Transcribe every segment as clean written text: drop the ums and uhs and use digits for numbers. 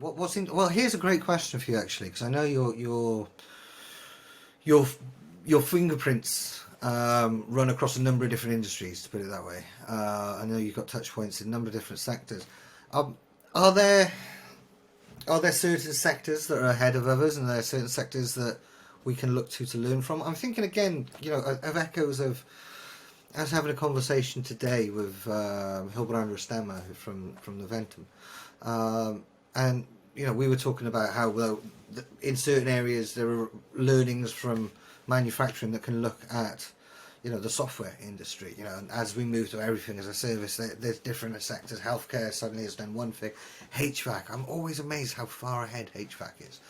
Well, here's a great question for you actually, because I know your your fingerprints run across a number of different industries, to put it that way. I know you've got touch points in a number of different sectors. Um, are there certain sectors that are ahead of others, and are there certain sectors that we can look to learn from? I'm thinking again, of echoes of. I was having a conversation today with Hilbrand Rostema from Noventum, and we were talking about how in certain areas there are learnings from manufacturing that can look at the software industry. And as we move to everything as a service, there's different sectors. Healthcare suddenly has done one thing. HVAC, I'm always amazed how far ahead HVAC is.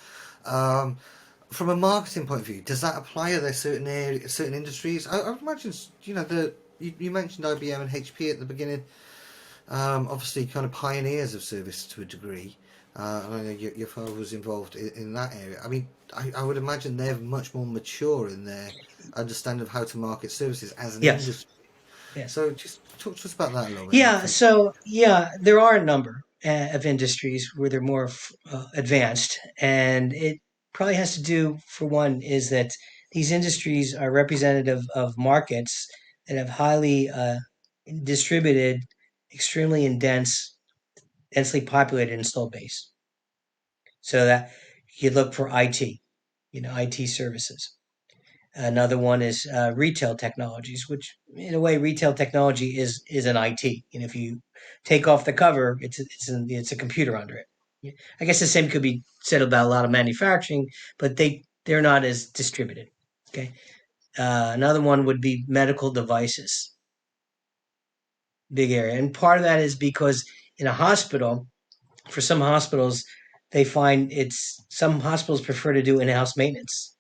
From a marketing point of view, does that apply? Are there certain industries? I would imagine, you mentioned IBM and HP at the beginning. Obviously, kind of pioneers of service to a degree. I know your father was involved in that area. I mean, I would imagine they're much more mature in their understanding of how to market services as an Yes. industry. Yes. So just talk to us about that a little bit. Yeah. So yeah, there are a number of industries where they're more advanced, and it probably has to do, for one, is that these industries are representative of markets that have highly distributed, extremely densely populated installed base. So that you look for IT, IT services. Another one is retail technologies, which in a way, retail technology is an IT. And if you take off the cover, it's a computer under it. Yeah. I guess the same could be said about a lot of manufacturing, but they're not as distributed. Okay. Another one would be medical devices, big area, and part of that is because in a hospital, for some hospitals, they find some hospitals prefer to do in-house maintenance,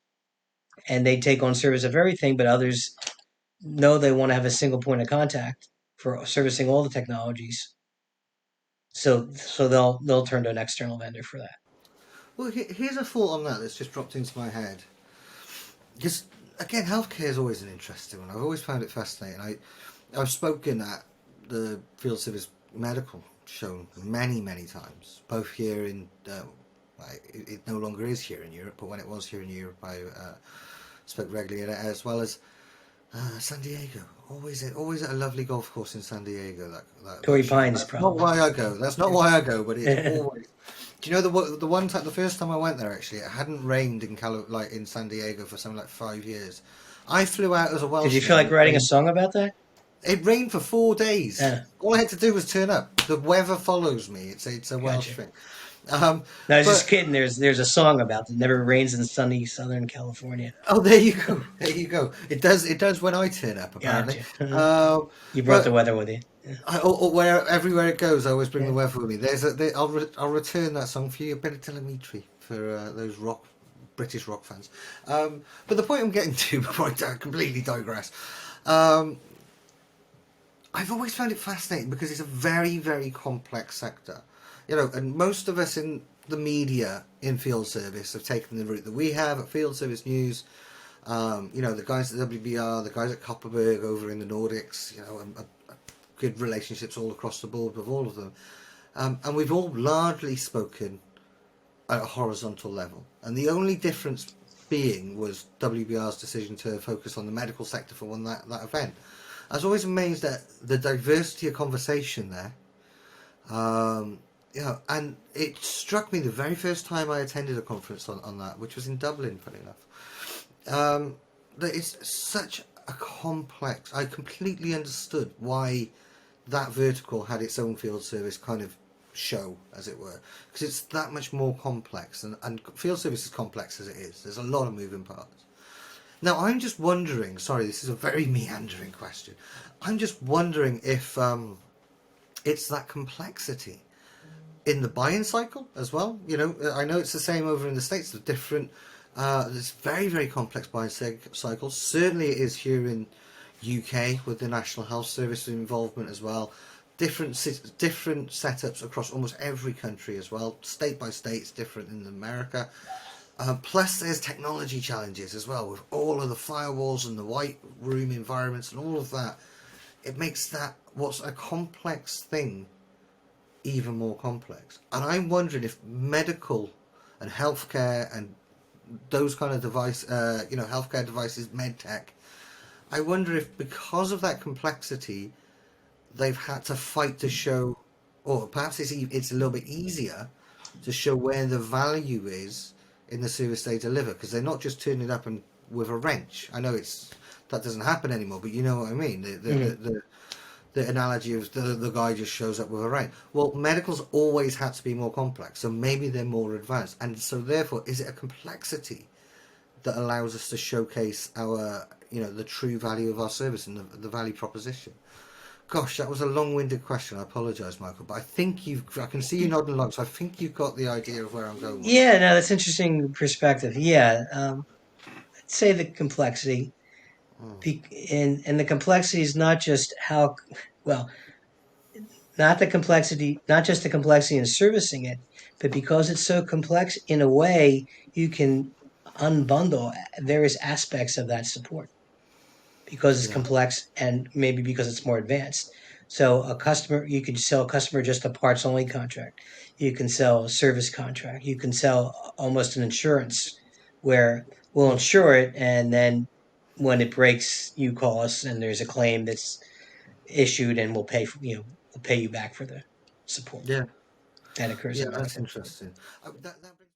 and they take on service of everything, but others know they want to have a single point of contact for servicing all the technologies. So they'll turn to an external vendor for that. Well, here's a thought on that that's just dropped into my head. Because again, healthcare is always an interesting one. I've always found it fascinating. I've spoken at the field service medical show many times, both here in. It no longer is here in Europe, but when it was here in Europe, I spoke regularly at it, as well as San Diego. Always at a lovely golf course in San Diego. Torrey That show. Pines, That's not probably. why I go. That's not why I go. But it's always. Do you know the one time, the first time I went there, actually, it hadn't rained in San Diego for something like 5 years. I flew out as a Did you feel Welshman. like writing a song about that? It rained for 4 days. Uh, All I had to do was turn up. The weather follows me. It's a Welsh gotcha. thing. No, I was just But kidding. There's a song about it. Never rains in sunny Southern California. oh, there you go. There you go. It does when I turn up, apparently. Gotcha. Um, You brought the but weather with you. Yeah. everywhere it goes, I always bring Yeah. the weather with me. I'll return that song for you, a bit of telemetry for those British rock fans. But the point I'm getting to before I completely digress, um, I've always found it fascinating because it's a very complex sector, and most of us in the media in field service have taken the route that we have at Field Service News. The guys at WBR, the guys at Copperberg over in the Nordics, and good relationships all across the board with all of them. And we've all largely spoken at a horizontal level. And the only difference being was WBR's decision to focus on the medical sector for that event. I was always amazed at the diversity of conversation there. And it struck me the very first time I attended a conference on that, which was in Dublin, funny enough. That it's such a complex. I completely understood why that vertical had its own field service kind of show, as it were, because it's that much more complex, and field service is complex as it is. There's a lot of moving parts. Now, I'm just wondering. Sorry, this is a very meandering question. I'm just wondering if it's that complexity in the buy-in cycle as well. I know it's the same over in the States. The different. There's very complex buying cycles. Certainly, it is here in UK with the National Health Service involvement as well. Different setups across almost every country as well. State by state, it's different in America. Plus, there's technology challenges as well with all of the firewalls and the white room environments and all of that. It makes that what's a complex thing even more complex. And I'm wondering if medical and healthcare and those kind of healthcare devices, med tech, I wonder if because of that complexity, they've had to fight to show, or perhaps it's a little bit easier to show where the value is in the service they deliver, because they're not just turning up and with a wrench. I know that doesn't happen anymore, but you know what I mean. The analogy of the guy just shows up with a wrench. Well, medical's always had to be more complex, so maybe they're more advanced, and so therefore, is it a complexity that allows us to showcase our, the true value of our service and the value proposition? Gosh, that was a long-winded question. I apologise, Michael, but I can see you nodding along, so I think you've got the idea of where I'm going with Yeah, no, that's interesting perspective. Yeah, I'd say the complexity, and the complexity is not just how, well, not the complexity, not just the complexity in servicing it, but because it's so complex, in a way, you can unbundle various aspects of that support because it's it. Yeah, complex and maybe because it's more advanced. So you could sell a customer just a parts only contract. You can sell a service contract. You can sell almost an insurance where we'll insure it, and then when it breaks, you call us and there's a claim that's issued, and we'll pay you back for the support yeah, that occurs yeah. in That's medical. interesting. That brings